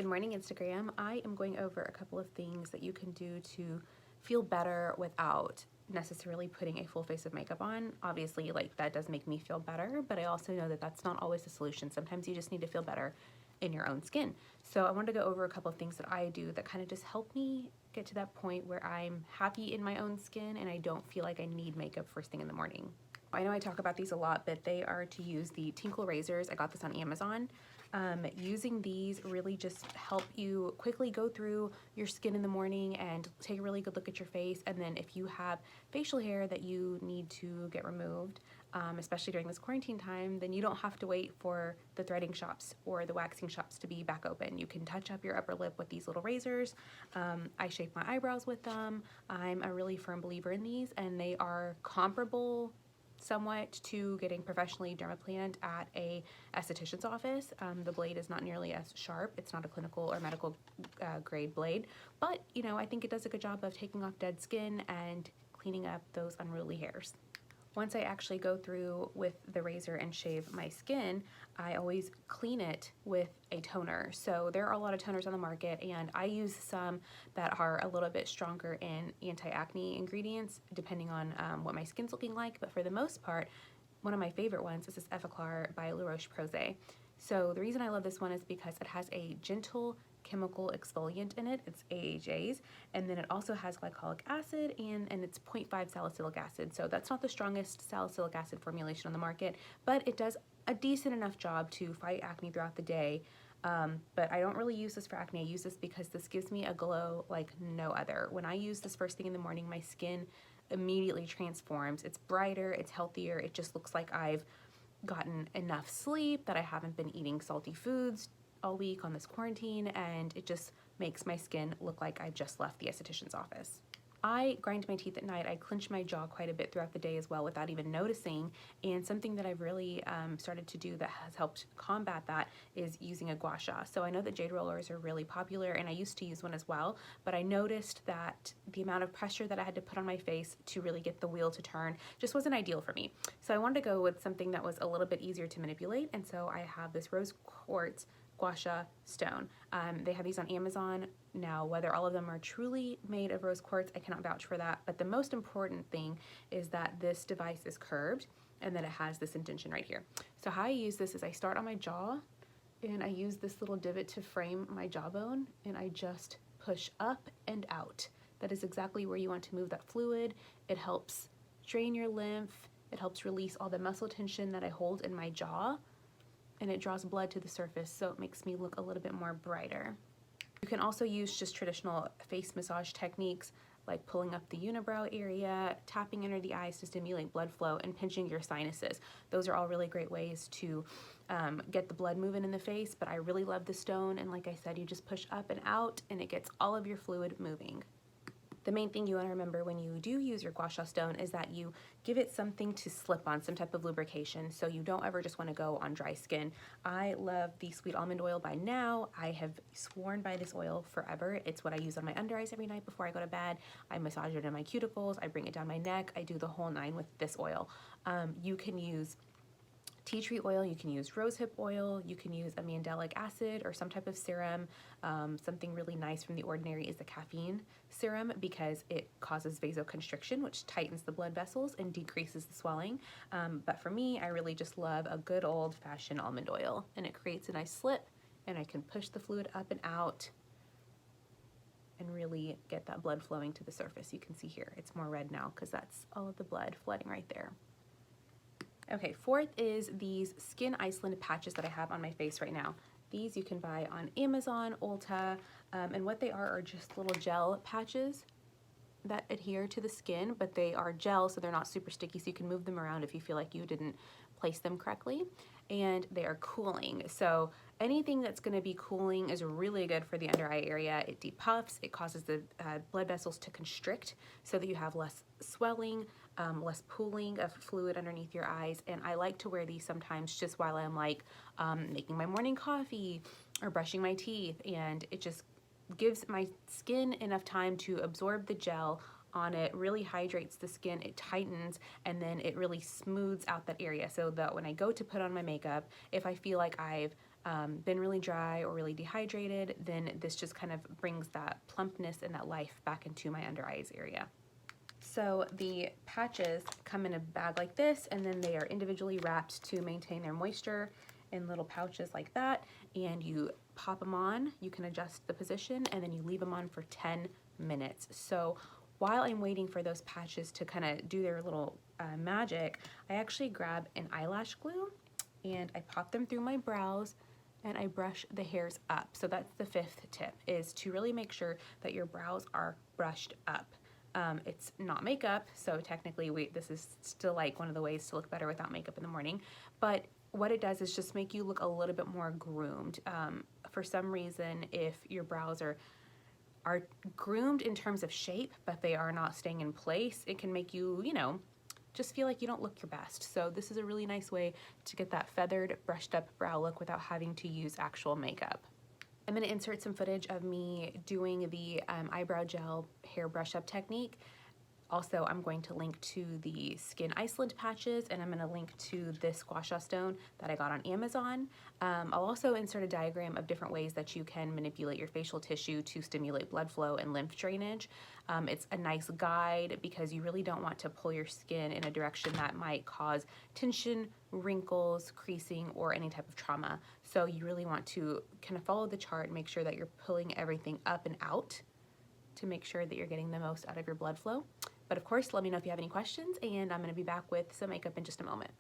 Good morning, Instagram. I am going over a couple of things that you can do to feel better without necessarily putting a full face of makeup on. Obviously, like, that does make me feel better, but I also know that that's not always the solution. Sometimes you just need to feel better in your own skin. So I wanted to go over a couple of things that I do that kind of just help me get to that point where I'm happy in my own skin and I don't feel like I need makeup first thing in the morning. I know I talk about these a lot, but they are to use the Tinkle razors. I got this on Amazon. Using these really just help you quickly go through your skin in the morning and take a really good look at your face. And then if you have facial hair that you need to get removed, especially during this quarantine time, then you don't have to wait for the threading shops or the waxing shops to be back open. You can touch up your upper lip with these little razors. I shape my eyebrows with them. I'm a really firm believer in these, and they are comparable somewhat to getting professionally dermaplaned at a esthetician's office. The blade is not nearly as sharp. It's not a clinical or medical grade blade, but you know, I think it does a good job of taking off dead skin and cleaning up those unruly hairs. Once I actually go through with the razor and shave my skin, I always clean it with a toner. So there are a lot of toners on the market, and I use some that are a little bit stronger in anti-acne ingredients, depending on what my skin's looking like. But for the most part, one of my favorite ones is this Effaclar by La Roche-Posay. So the reason I love this one is because it has a gentle chemical exfoliant in it. It's AHAs, and then it also has glycolic acid and it's 0.5 salicylic acid. So that's not the strongest salicylic acid formulation on the market, but it does a decent enough job to fight acne throughout the day. But I don't really use this for acne. I use this because this gives me a glow like no other. When I use this first thing in the morning, my skin immediately transforms. It's brighter, it's healthier. It just looks like I've gotten enough sleep, that I haven't been eating salty foods all week on this quarantine, and it just makes my skin look like I just left the esthetician's office. I grind my teeth at night. I clench my jaw quite a bit throughout the day as well without even noticing, and something that I've really started to do that has helped combat that is using a gua sha. So I know that jade rollers are really popular, and I used to use one as well, but I noticed that the amount of pressure that I had to put on my face to really get the wheel to turn just wasn't ideal for me. So I wanted to go with something that was a little bit easier to manipulate, and so I have this rose quartz Gua Sha Stone. They have these on Amazon. Now, whether all of them are truly made of rose quartz, I cannot vouch for that, but the most important thing is that this device is curved and that it has this indentation right here. So how I use this is I start on my jaw and I use this little divot to frame my jawbone, and I just push up and out. That is exactly where you want to move that fluid. It helps drain your lymph. It helps release all the muscle tension that I hold in my jaw, and it draws blood to the surface, so it makes me look a little bit more brighter. You can also use just traditional face massage techniques like pulling up the unibrow area, tapping under the eyes to stimulate blood flow, and pinching your sinuses. Those are all really great ways to get the blood moving in the face, but I really love the stone, and like I said, you just push up and out and it gets all of your fluid moving. The main thing you want to remember when you do use your Gua Sha Stone is that you give it something to slip on, some type of lubrication, so you don't ever just want to go on dry skin. I love the sweet almond oil by now. I have sworn by this oil forever. It's what I use on my under eyes every night before I go to bed. I massage it in my cuticles. I bring it down my neck. I do the whole nine with this oil. You can use tea tree oil, you can use rosehip oil, you can use a mandelic acid or some type of serum. Something really nice from The Ordinary is the caffeine serum because it causes vasoconstriction, which tightens the blood vessels and decreases the swelling. But for me, I really just love a good old-fashioned almond oil, and it creates a nice slip, and I can push the fluid up and out and really get that blood flowing to the surface. You can see here, it's more red now because that's all of the blood flooding right there. Okay, fourth is these Skin Iceland patches that I have on my face right now. These you can buy on Amazon, Ulta, and what they are just little gel patches that adhere to the skin, but they are gel, so they're not super sticky, so you can move them around if you feel like you didn't place them correctly. And they are cooling, so anything that's going to be cooling is really good for the under eye area. It depuffs, it causes the blood vessels to constrict so that you have less swelling, less pooling of fluid underneath your eyes. And I like to wear these sometimes just while I'm like making my morning coffee or brushing my teeth, and it just gives my skin enough time to absorb the gel on it, really hydrates the skin, it tightens, and then it really smooths out that area so that when I go to put on my makeup, if I feel like I've been really dry or really dehydrated, then this just kind of brings that plumpness and that life back into my under eyes area. So the patches come in a bag like this, and then they are individually wrapped to maintain their moisture in little pouches like that, and you pop them on. You can adjust the position, and then you leave them on for 10 minutes. So while I'm waiting for those patches to kind of do their little magic, I actually grab an eyelash glue and I pop them through my brows and I brush the hairs up. So that's the 5th tip, is to really make sure that your brows are brushed up. It's not makeup, so technically this is still like one of the ways to look better without makeup in the morning, but what it does is just make you look a little bit more groomed. For some reason, if your brows are groomed in terms of shape, but they are not staying in place, it can make you, you know, just feel like you don't look your best. So this is a really nice way to get that feathered, brushed up brow look without having to use actual makeup. I'm going to insert some footage of me doing the eyebrow gel hair brush up technique. Also, I'm going to link to the Skin Iceland patches, and I'm going to link to this Gua Sha Stone that I got on Amazon. I'll also insert a diagram of different ways that you can manipulate your facial tissue to stimulate blood flow and lymph drainage. It's a nice guide because you really don't want to pull your skin in a direction that might cause tension, wrinkles, creasing, or any type of trauma. So you really want to kind of follow the chart and make sure that you're pulling everything up and out to make sure that you're getting the most out of your blood flow. But of course, let me know if you have any questions, and I'm going to be back with some makeup in just a moment.